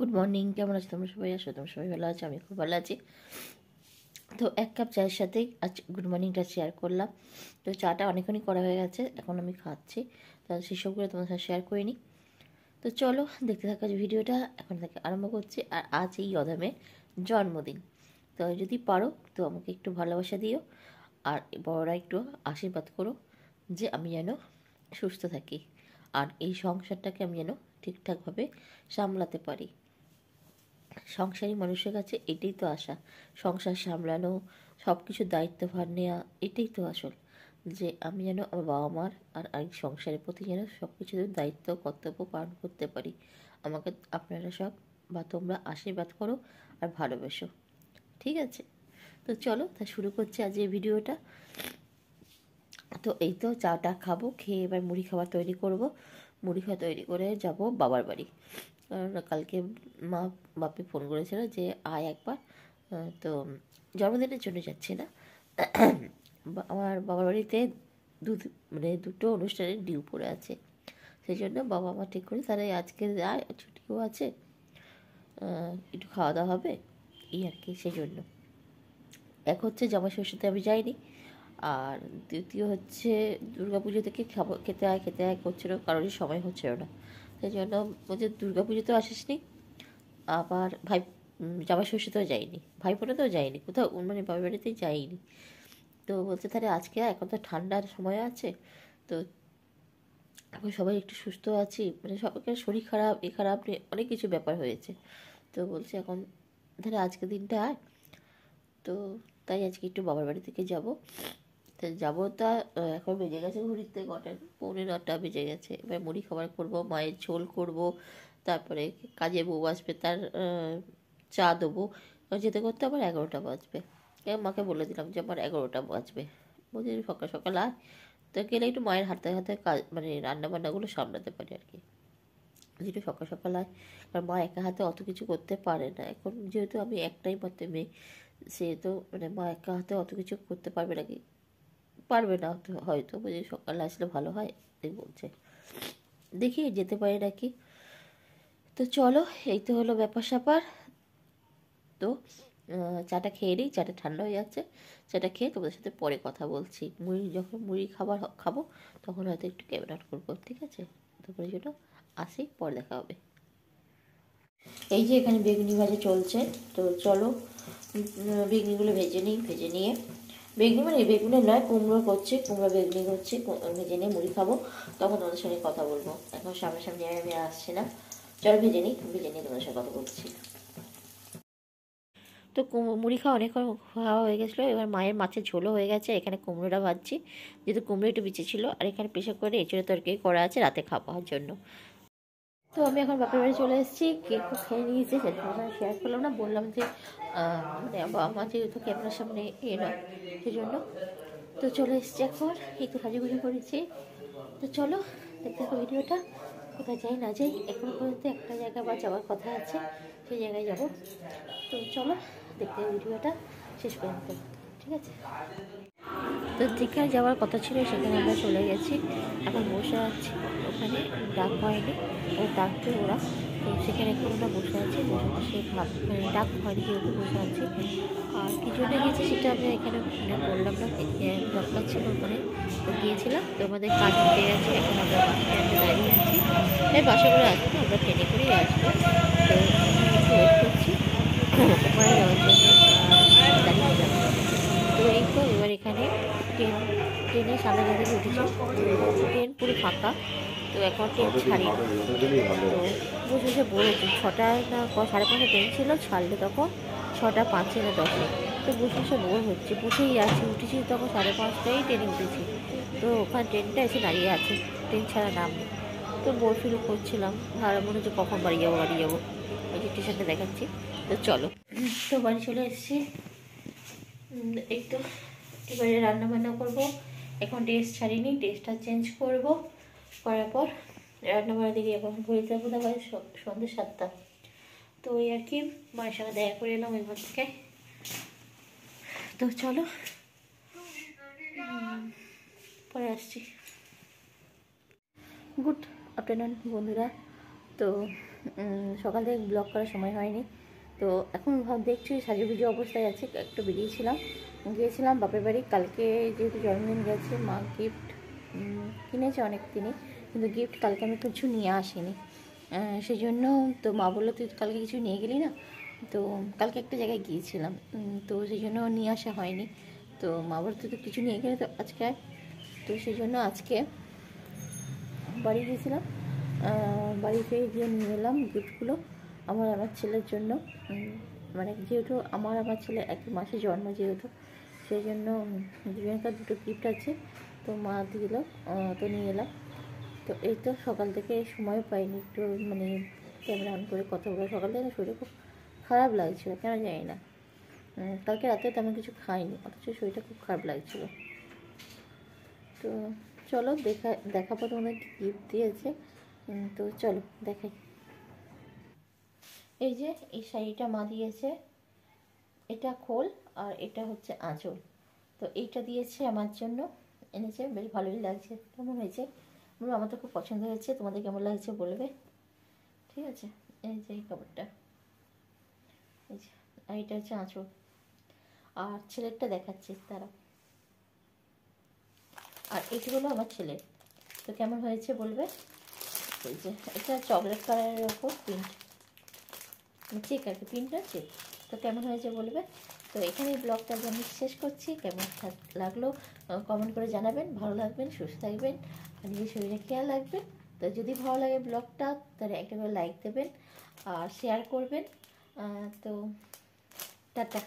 Good morning, কেমন আছো তোমরা সবাই? আসো তোমরা সবাই ভালো আছো, আমি খুব ভালো আছি। তো এক কাপ চায়ের সাথেই আজ গুড মর্নিংটা শেয়ার করলাম। তো চাটা অনেকক্ষণই করা হয়ে গেছে, এখন আমি খাচ্ছি। তাহলে সেসবগুলো তোমার সাথে শেয়ার করে নিই। তো চলো দেখতে থাকা ভিডিওটা এখন থেকে আরম্ভ করছি। আর আজ এই অদামের জন্মদিন। তো যদি পারো তো আমাকে একটু ভালোবাসা দিও, আর বড়রা একটু আশীর্বাদ করো যে আমি যেন সুস্থ থাকি, আর এই সংসারটাকে আমি যেন ঠিকঠাকভাবে সামলাতে পারি। সংসারী মানুষের কাছে এটাই তো আশা, সংসার সামলানো, সব কিছুর দায়িত্বভার নেওয়া, এটাই তো আসল। যে আমি যেন আমার বাবা মার আর এই সংসারের প্রতি যেন সব কিছুর দায়িত্ব কর্তব্য পালন করতে পারি। আমাকে আপনারা সব বা তোমরা আশীর্বাদ করো আর ভালোবেসো, ঠিক আছে? তো চলো তা শুরু করছি আজ এই ভিডিওটা। তো এই তো চাটা খাবো, খেয়ে এবার মুড়ি খাবার তৈরি করব। মুড়ি খাওয়া তৈরি করে যাব বাবার বাড়ি, কারণ কালকে মা বাপি ফোন করেছিল যে আয় একবার। তো জন্মদিনের জন্য যাচ্ছি না, আমার বাবার বাড়িতে দুটো অনুষ্ঠানের ডিউ পড়ে আছে। সেই জন্য বাবা মা ঠিক করে তাহলে আজকে যায়, ছুটিও আছে, একটু খাওয়া দাওয়া হবে এই আর কি। সেই জন্য এক হচ্ছে জামাই ষষ্ঠীতে আমি যাইনি, আর দ্বিতীয় হচ্ছে দুর্গাপুজো থেকে খেতে আয় করছিল, কারোরই সময় হচ্ছিল না। সেই জন্য বলছে দুর্গাপুজোতেও আসিসনি, আবার জামাই ষষ্ঠীতেও যাইনি, ভাইফোঁটাতেও যাইনি, কোথাও মানে বাবার বাড়িতেই যাইনি। তো বলছে তাহলে আজকে এখন তো ঠান্ডার সময় আছে, তো এখন সবাই একটু সুস্থ আছি, মানে সবাইকার শরীর খারাপ খারাপ নিয়ে অনেক কিছু ব্যাপার হয়েছে। তো বলছে এখন তাহলে আজকে দিনটা আয়। তো তাই আজকে একটু বাবার বাড়ি থেকে যাব। তো যাবো, তা এখন বেজে গেছে ঘুরিতে কটা, 9:45 বেজে গেছে। এবার মুড়ি খাবার করব, মায়ের ঝোল করব, তারপরে কাজে বউ আসবে, তার চা দেবো। যেতে করতে আবার 11টা বাজবে। মাকে বলে দিলাম যে আমার 11টা বাজবে। বলছি সকাল সকাল আয়, তো গেলে একটু মায়ের হাতে হাতে কাজ মানে রান্নাবান্নাগুলো সামলাতে পারি আর কি। যেটা সকাল সকাল আয়, কারণ মা একা হাতে অত কিছু করতে পারে না এখন, যেহেতু আমি একটাই মাত্র মেয়ে, সেহেতু মানে মা একা হাতে অত কিছু করতে পারবে নাকি, পারবে না হয়তো। বুঝি সকালে আসলে ভালো হয় এই বলছে, দেখি যেতে পারি নাকি। তো চলো এই তো হলো ব্যাপার স্যাপার। তো চাটা খেয়ে নিই, চাটা ঠান্ডা হয়ে যাচ্ছে। চাটা খেয়ে তোমাদের সাথে পরে কথা বলছি। যখন মুড়ি খাবার খাবো তখন হয়তো একটু ক্যামেরা অন করবো, ঠিক আছে? তারপরে জন্য আসি, পরে দেখা হবে। এই যে এখানে বেগুনি ভাজা চলছে, তো চলো বেগুনিগুলো ভেজে নিই। ভেজে নিয়ে বেগুনি মানে বেগুনের নয়, কুমড়ো করছি, কুমড়ো বেগুনি করছি, ভেজে নিয়ে মুড়ি খাবো, তখন তোমাদের সঙ্গে কথা বলবো। এখন সামনাসামনি আমি আসছি না, চলো ভেজে নিই, ভেজে নিয়ে তোমাদের সঙ্গে কথা বলছি। তো মুড়ি খাওয়া অনেকক্ষণ খাওয়া হয়ে গেছিলো, এবার মায়ের মাছের ঝোলও হয়ে গেছে। এখানে কুমড়োটা ভাজছি, যেহেতু কুমড়ো একটু বেঁচে ছিল, আর এখানে প্রেশার করে এঁচড়ে তরকারি করা আছে রাতে খাওয়ার জন্য। তো আমি এখন বাপের বাড়ি চলে এসেছি, কেক খেয়ে নিয়েছি, সেটা শেয়ার করলাম না, বললাম যে মানে বাবা মা যেহেতু ক্যামেরার সামনে নয় সেই জন্য। তো চলে এসেছি, এখন একটু সাজুগুজু করেছি। তো চলো দেখতে থাকো ভিডিওটা। কোথায় যাই না যাই, এখনো পর্যন্ত একটা জায়গা বা যাওয়ার কথা আছে, সেই জায়গায় যাব। তো চলো দেখতে ভিডিওটা শেষ পর্যন্ত, ঠিক আছে? তো যেখানে যাওয়ার কথা ছিল সেখানে আমরা চলে গেছি, এখন বসে আছি। ওখানে ডাক হয়নি, ও ডাকবে ওরা, তো সেখানে এখন আমরা বসে আছি। বসে সে ডাক হয়নি যেহেতু বসে আছি। আর কী জন্য গেছি সেটা আমি এখানে বললাম না, দরকার ছিল ওখানে, তো গিয়েছিলাম। তো আমাদের কাজ উঠে গেছে, এখন আমরা বাস স্ট্যান্ডে দাঁড়িয়ে আছি। এই বাসে করে আসবো না, আমরা ট্রেনে করেই আসবো। তো একটু ওয়েট করছি ওখানে যাওয়ার জন্য, দাঁড়িয়ে যাবো। তো এই তো এবার এখানে ট্রেনের সামনে থেকে উঠেছি, ট্রেন পুরো ফাঁকা। তো এখন ট্রেন ছাড়ি, তো বসে বসে বলেছি 6টায় না 5:30 ট্রেন ছিল, ছাড়লে তখন 6:05 না 10-এ। তো বসে বসে বোর হচ্ছে, বসেই আছি। উঠেছি তখন 5:30টায় ট্রেনে উঠেছি, তো ওখানে ট্রেনটা এসে দাঁড়িয়ে আছে, ট্রেন ছাড়া নাম নেই। তো বোর ফিল করছিলাম, ভালো মনে হচ্ছে কখন বাড়ি যাবো। ওই যে স্টেশনটা দেখাচ্ছি। তো চলো, তো বাড়ি চলে এসেছি। এই তো এবারে রান্নাবান্না করবো। এখন ড্রেস ছাড়িনি, ড্রেসটা চেঞ্জ করব, করার পর রান্নাবান্না দিকে এখন ঘুরে যাবো। তারপরে সন্ধ্যে 7টা। তো ওই আর কি, মায়ের সঙ্গে দেখা করে এলাম এবার থেকে। তো চলো পরে আসছি। গুড আফটারনুন বন্ধুরা। তো সকাল থেকে ব্লগ করার সময় হয়নি। তো এখন দেখছি সাজুগুজু অবস্থায় আছে, একটু বেরিয়েছিলাম, গিয়েছিলাম বাপের বাড়ি। কালকে যেহেতু জন্মদিন গেছে, মা গিফট কিনেছে অনেক দিনে, কিন্তু গিফট কালকে আমি কিছু নিয়ে আসিনি। সেই জন্য তো মা বললো তুই কালকে কিছু নিয়ে গেলি না। তো কালকে একটা জায়গায় গিয়েছিলাম, তো সেই জন্য নিয়ে আসা হয়নি। তো মা বললো তুই তো কিছু নিয়ে গেলি তো আজকে। তো সেই জন্য আজকে বাড়ি গিয়েছিলাম, বাড়িতে গিয়ে নিয়ে এলাম গিফটগুলো আমার ছেলের জন্য। মানে যেহেতু আমার ছেলে একই মাসে জন্ম, যেহেতু সেই জন্য দুজনকার দুটো গিফট আছে। তো মা দিল, তো নিয়ে এলাম। তো এই তো সকাল থেকে সময় পাইনি একটু মানে ক্যামেরা অন করে কথা বলে। সকাল থেকে শরীর খুব খারাপ লাগছিলো, কেন জানি না। কালকে রাতে তেমন কিছু খাইনি, অথচ শরীরটা খুব খারাপ লাগছিলো। তো চলো দেখাবো তোমাদের গিফট দিয়েছে। তো চলো দেখাই। এই যে এই শাড়িটা মা দিয়েছে, এটা খোল আর এটা হচ্ছে আঁচল। তো এইটা দিয়েছে আমার জন্য, এনেছে, বেশ ভালোই লাগছে। কেমন হয়েছে আমার তো খুব পছন্দ হয়েছে, তোমাদের কেমন লাগছে বলবে, ঠিক আছে। এই যে এই কাপড়টা, এই যে, আর এটা হচ্ছে আঁচল। আর ছেলেরটা দেখাচ্ছি তারা। আর এইটা হলো আমার ছেলের। তো কেমন হয়েছে বলবে। এই যে এটা চকলেট কালারের ওপর প্রিন্ট, চেক আর কি, প্রিন্ট আছে। তো কেমন হয়েছে বলবে। তো এখানেই ব্লগটা আমি শেষ করছি। কেমন লাগলো কমেন্ট করে জানাবেন। ভালো লাগবেন, সুস্থ থাকবেন, আর নিজের শরীরে খেয়াল রাখবেন। তো যদি ভালো লাগে ব্লগটা তাহলে একটা করে লাইক দেবেন আর শেয়ার করবেন। তো টাটা।